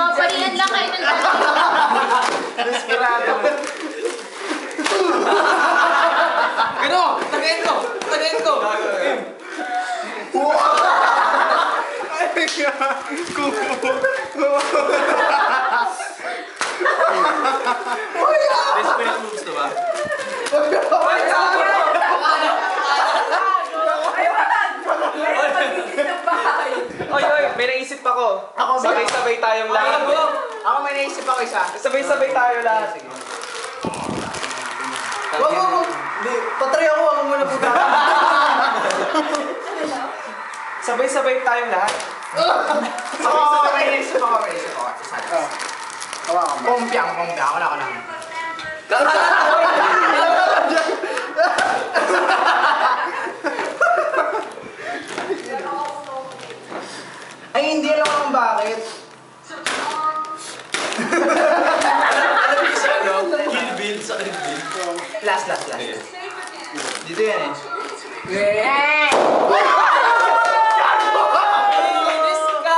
Magpapalian lang kayo ng dati. Desperado. Gano! Tagayin ko! Tagayin ko! Desperate moves to ba? Oy, may naisip ako. Sabay-sabay tayong lahat. Ako may naisip ako isa. Sabay-sabay tayo lahat. Wag. Patry ako, ako muna po. Sabay-sabay tayong lahat. Ako may naisip ako. Pompiang. Wala ko lang. Ay, hindi alam kung bakit. Kill Bill sa Kill Bill. Last. Dito yan eh. Linis ka!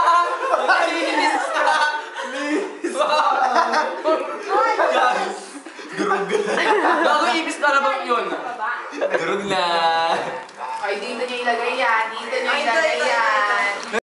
Linis ka! Durog. Bago ibis na naman yun. Durog na. Ay, dito niyo ilagay yan. Dito niyo ilagay yan.